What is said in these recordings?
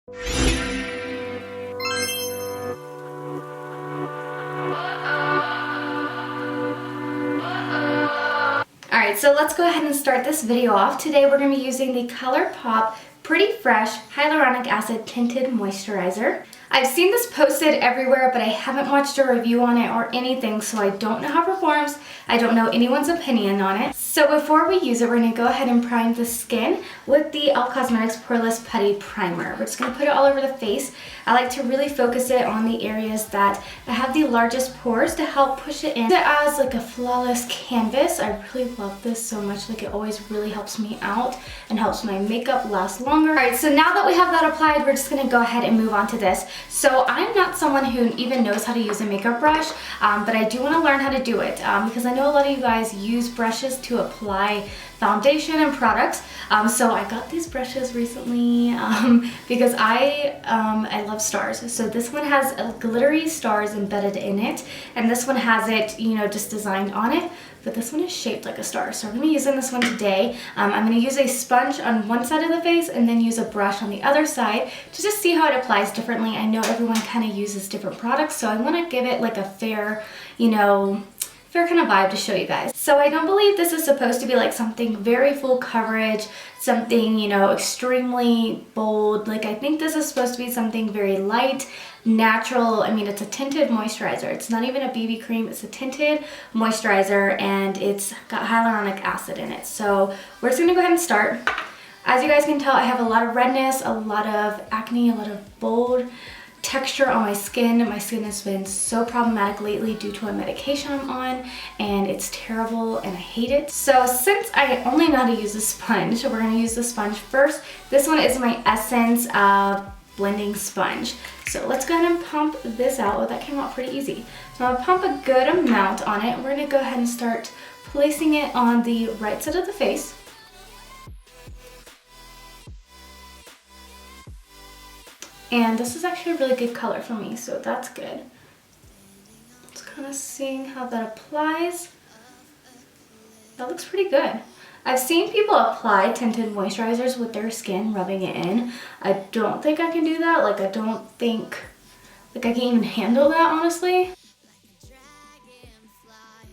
Alright, so let's go ahead and start this video off. Today we're going to be using the ColourPop Pretty Fresh Hyaluronic Acid Tinted Moisturizer. I've seen this posted everywhere, but I haven't watched a review on it or anything, so I don't know how it performs. I don't know anyone's opinion on it. So before we use it, we're going to go ahead and prime the skin with the e.l.f. Cosmetics Poreless Putty Primer. We're just going to put it all over the face. I like to really focus it on the areas that have the largest pores to help push it in. It as like a flawless canvas. I really love this so much. Like, it always really helps me out and helps my makeup last longer. Alright, so now that we have that applied, we're just going to go ahead and move on to this. So I'm not someone who even knows how to use a makeup brush, but I do want to learn how to do it because I know a lot of you guys use brushes to apply foundation and products. So I got these brushes recently because I love stars. So this one has glittery stars embedded in it, and this one has it, you know, just designed on it. But this one is shaped like a star. So I'm going to be using this one today. I'm going to use a sponge on one side of the face and then use a brush on the other side to just see how it applies differently. I know everyone kind of uses different products, so I want to give it like a fair, you know, fair kind of vibe to show you guys. So I don't believe this is supposed to be like something very full coverage, something, you know, extremely bold. Like, I think this is supposed to be something very light, natural. I mean, it's a tinted moisturizer. It's not even a BB cream. It's a tinted moisturizer, and it's got hyaluronic acid in it. So we're just gonna go ahead and start. As you guys can tell, I have a lot of redness, a lot of acne, a lot of bold texture on my skin. My skin has been so problematic lately due to a medication I'm on, and it's terrible and I hate it. So since I only know how to use a sponge, we're going to use the sponge first. This one is my Essence blending sponge. So let's go ahead and pump this out. Oh, that came out pretty easy. So I'm going to pump a good amount on it. We're going to go ahead and start placing it on the right side of the face. And this is actually a really good color for me, so that's good. Just kind of seeing how that applies. That looks pretty good. I've seen people apply tinted moisturizers with their skin, rubbing it in. I don't think I can do that. Like, I don't think, like, I can even handle that, honestly.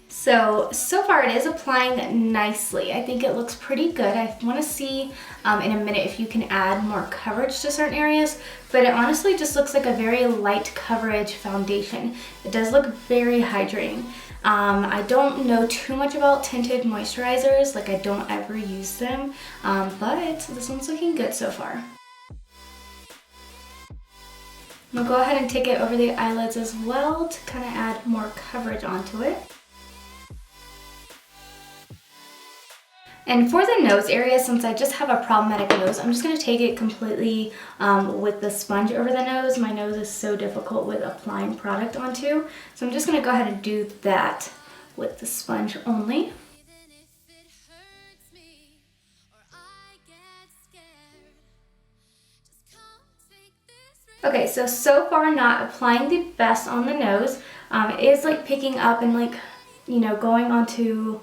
So far it is applying nicely. I think it looks pretty good. I want to see in a minute if you can add more coverage to certain areas, but it honestly just looks like a very light coverage foundation. It does look very hydrating. I don't know too much about tinted moisturizers, like I don't ever use them, but this one's looking good so far. I'm going to go ahead and take it over the eyelids as well to kind of add more coverage onto it. And for the nose area, since I just have a problematic nose, I'm just going to take it completely with the sponge over the nose. My nose is so difficult with applying product onto, so I'm just going to go ahead and do that with the sponge only. Okay, so far not applying the best on the nose. It is like picking up and like, you know, going onto,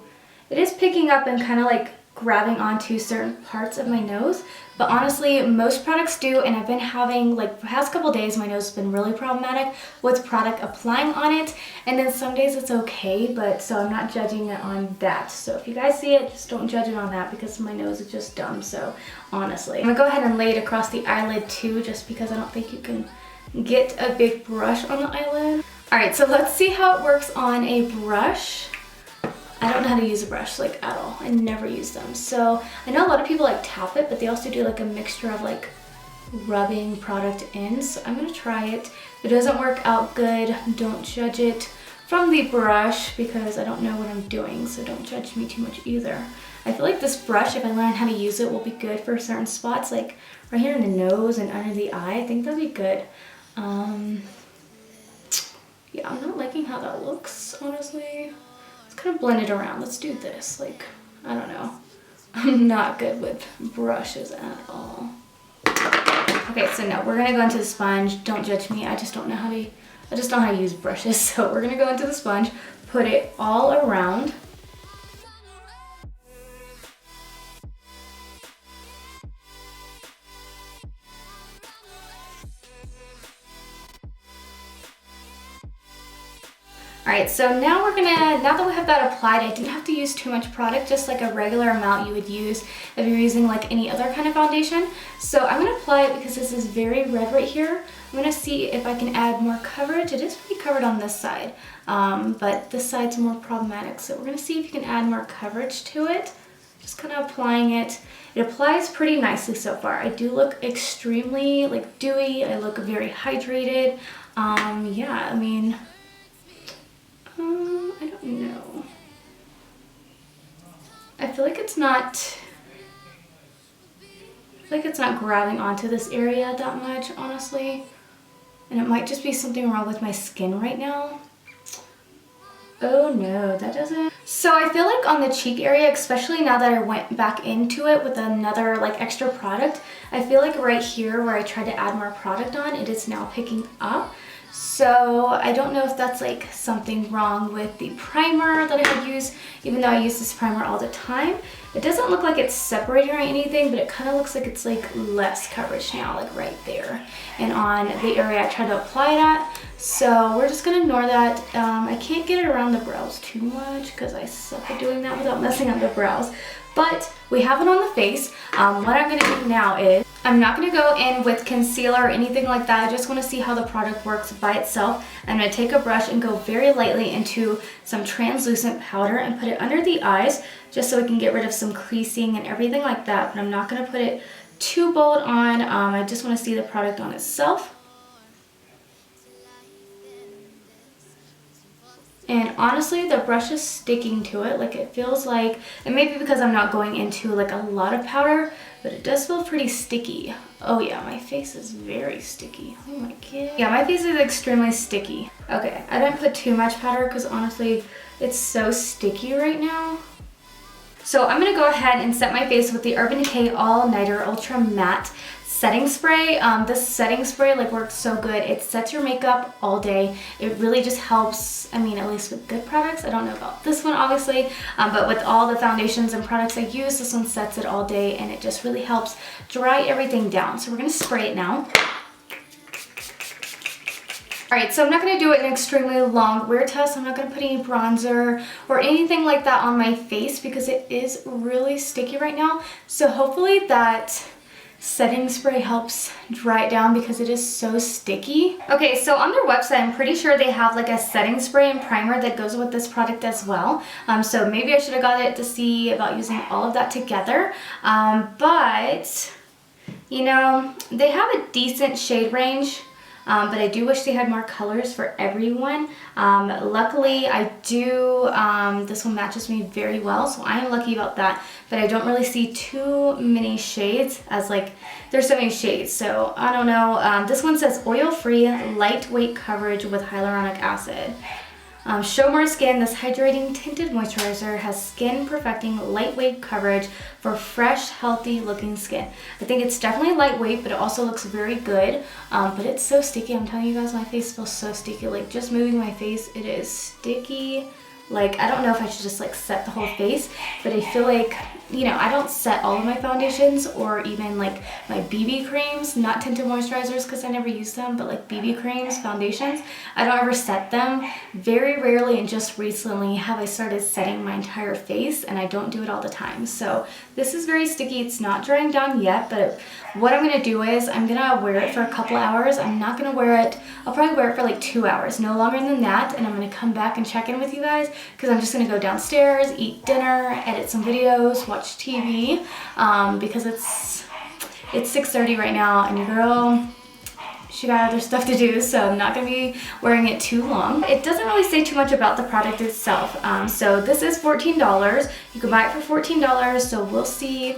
it is picking up and kind of like grabbing onto certain parts of my nose, but honestly most products do, and I've been having, like, the past couple days my nose has been really problematic with product applying on it, and then some days it's okay, but so I'm not judging it on that. So if you guys see it, just don't judge it on that because my nose is just dumb. So honestly, I'm gonna go ahead and lay it across the eyelid too, just because I don't think you can get a big brush on the eyelid. Alright, so let's see how it works on a brush. I don't know how to use a brush, like, at all. I never use them. So I know a lot of people like tap it, but they also do like a mixture of like rubbing product in. So I'm gonna try it. If it doesn't work out good, don't judge it from the brush because I don't know what I'm doing, so don't judge me too much either. I feel like this brush, if I learn how to use it, will be good for certain spots, like right here in the nose and under the eye. I think that'll be good. Yeah, I'm not liking how that looks, honestly. Kind of blend it around. Let's do this. Like, I don't know. I'm not good with brushes at all. Okay, so no, we're gonna go into the sponge. Don't judge me. I just don't know how to use brushes. So we're gonna go into the sponge, put it all around. Alright, so now now that we have that applied, I didn't have to use too much product, just like a regular amount you would use if you're using like any other kind of foundation. So I'm going to apply it because this is very red right here. I'm going to see if I can add more coverage. It is pretty covered on this side, but this side's more problematic. So we're going to see if you can add more coverage to it. Just kind of applying it. It applies pretty nicely so far. I do look extremely like dewy. I look very hydrated. Yeah, I mean, I don't know. I feel like it's not grabbing onto this area that much, honestly. And it might just be something wrong with my skin right now. Oh no, that doesn't. So I feel like on the cheek area, especially now that I went back into it with another like extra product, I feel like right here where I tried to add more product on, it is now picking up. So I don't know if that's like something wrong with the primer that I had used, even though I use this primer all the time. It doesn't look like it's separating or anything, but it kind of looks like it's like less coverage now, like right there. And on the area I tried to apply it at. So we're just gonna ignore that. I can't get it around the brows too much because I suck at doing that without messing up the brows. But we have it on the face. What I'm gonna do now is, I'm not going to go in with concealer or anything like that. I just want to see how the product works by itself. I'm going to take a brush and go very lightly into some translucent powder and put it under the eyes just so we can get rid of some creasing and everything like that. But I'm not going to put it too bold on. I just want to see the product on itself. And honestly, the brush is sticking to it. Like it feels like, and maybe because I'm not going into like a lot of powder, but it does feel pretty sticky. Oh yeah, my face is very sticky. Oh my god. Yeah, my face is extremely sticky. Okay, I didn't put too much powder because honestly, it's so sticky right now. So I'm gonna go ahead and set my face with the Urban Decay All Nighter Ultra Matte setting spray. This setting spray like works so good. It sets your makeup all day. It really just helps, I mean, at least with good products. I don't know about this one obviously, but with all the foundations and products I use, this one sets it all day and it just really helps dry everything down. So we're gonna spray it now. Alright, so I'm not going to do it an extremely long wear test. I'm not going to put any bronzer or anything like that on my face because it is really sticky right now. So hopefully that setting spray helps dry it down because it is so sticky. Okay, so on their website, I'm pretty sure they have like a setting spray and primer that goes with this product as well. So maybe I should have got it to see about using all of that together. But, you know, they have a decent shade range. But I do wish they had more colors for everyone. Luckily, I do, this one matches me very well, so I am lucky about that. But I don't really see too many shades, as like, there's so many shades, so I don't know. This one says oil-free, lightweight coverage with hyaluronic acid. Show more skin. This hydrating tinted moisturizer has skin perfecting lightweight coverage for fresh, healthy looking skin. I think it's definitely lightweight, but it also looks very good. But it's so sticky. I'm telling you guys, my face feels so sticky. Like just moving my face, it is sticky. Like, I don't know if I should just like set the whole face, but I feel like, you know, I don't set all of my foundations or even like my BB creams, not tinted moisturizers because I never use them, but like BB creams, foundations, I don't ever set them. Very rarely, and just recently have I started setting my entire face, and I don't do it all the time. So this is very sticky. It's not drying down yet, but what I'm gonna do is I'm gonna wear it for a couple hours. I'm not gonna wear it, I'll probably wear it for like 2 hours, no longer than that, and I'm gonna come back and check in with you guys because I'm just gonna go downstairs, eat dinner, edit some videos, watch TV, because it's 6:30 right now, and your girl, she got other stuff to do, so I'm not gonna be wearing it too long. It doesn't really say too much about the product itself. So this is $14. You can buy it for $14, so we'll see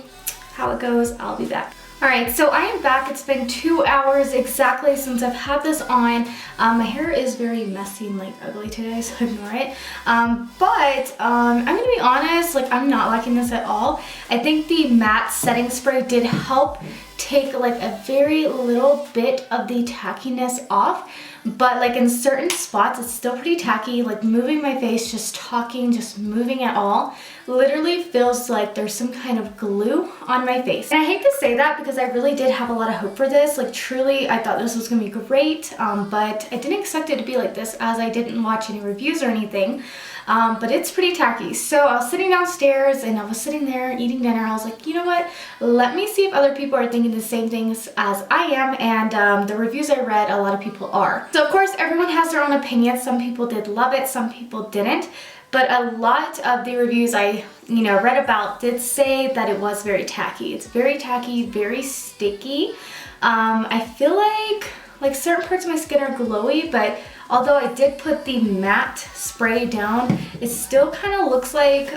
how it goes. I'll be back. Alright, so I am back. It's been 2 hours exactly since I've had this on. My hair is very messy and like ugly today, so ignore it. But I'm gonna be honest, like I'm not liking this at all. I think the matte setting spray did help take like a very little bit of the tackiness off, but like in certain spots it's still pretty tacky. Like moving my face, just talking, just moving at all, literally feels like there's some kind of glue on my face. And I hate to say that because I really did have a lot of hope for this. Like truly, I thought this was gonna be great, but I didn't expect it to be like this, as I didn't watch any reviews or anything. But it's pretty tacky. So I was sitting downstairs and I was sitting there eating dinner. I was like, you know what? Let me see if other people are thinking the same things as I am. And the reviews I read, a lot of people are. So of course, everyone has their own opinion. Some people did love it, some people didn't. But a lot of the reviews I, read about did say that it was very tacky. It's very tacky, very sticky. I feel like certain parts of my skin are glowy, but although I did put the matte spray down, it still kind of looks like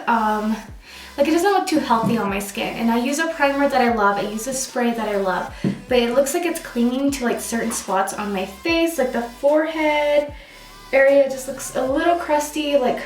it doesn't look too healthy on my skin. And I use a primer that I love, I use a spray that I love, but it looks like it's clinging to like certain spots on my face, like the forehead area just looks a little crusty, like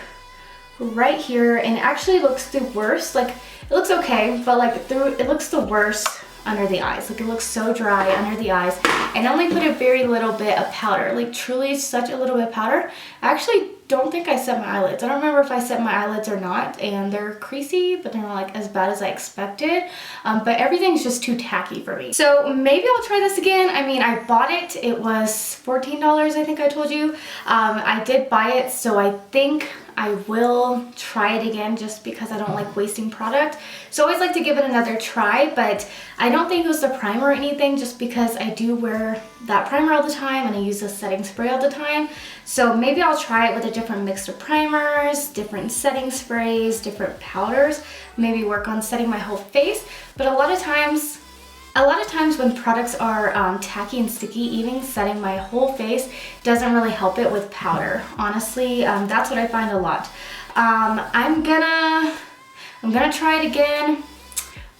right here, and it actually looks the worst. Like it looks okay, but like it looks the worst under the eyes. Like it looks so dry under the eyes, and I only put a very little bit of powder, like truly such a little bit of powder. I actually don't think I set my eyelids. I don't remember if I set my eyelids or not, and they're creasy, but they're not like as bad as I expected. But everything's just too tacky for me. So maybe I'll try this again. I mean, I bought it. It was $14, I think I told you. I did buy it, so I think I will try it again just because I don't like wasting product. So I always like to give it another try, but I don't think it was the primer or anything, just because I do wear that primer all the time and I use the setting spray all the time. So maybe I'll try it with a different mix of primers, different setting sprays, different powders, maybe work on setting my whole face. But a lot of times when products are tacky and sticky, even setting my whole face doesn't really help it with powder. Honestly, that's what I find a lot. I'm gonna try it again,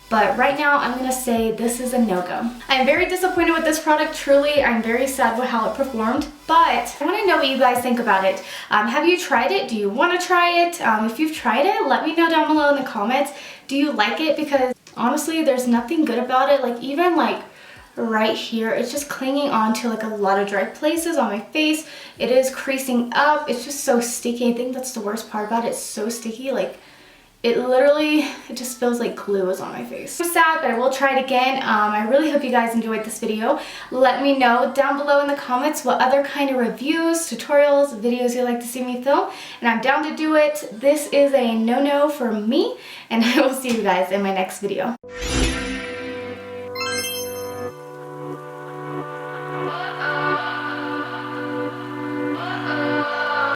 but right now I'm gonna say this is a no-go. I'm very disappointed with this product, truly. I'm very sad with how it performed, but I wanna know what you guys think about it. Have you tried it? Do you wanna try it? If you've tried it, let me know down below in the comments. Do you like it? Because honestly, there's nothing good about it. Like even like right here, it's just clinging on to like a lot of dry places on my face. It is creasing up. It's just so sticky. I think that's the worst part about it. It's so sticky. Like it just feels like glue is on my face. I'm sad, but I will try it again. I really hope you guys enjoyed this video. Let me know down below in the comments what other kind of reviews, tutorials, videos you'd like to see me film, and I'm down to do it. This is a no-no for me, and I will see you guys in my next video.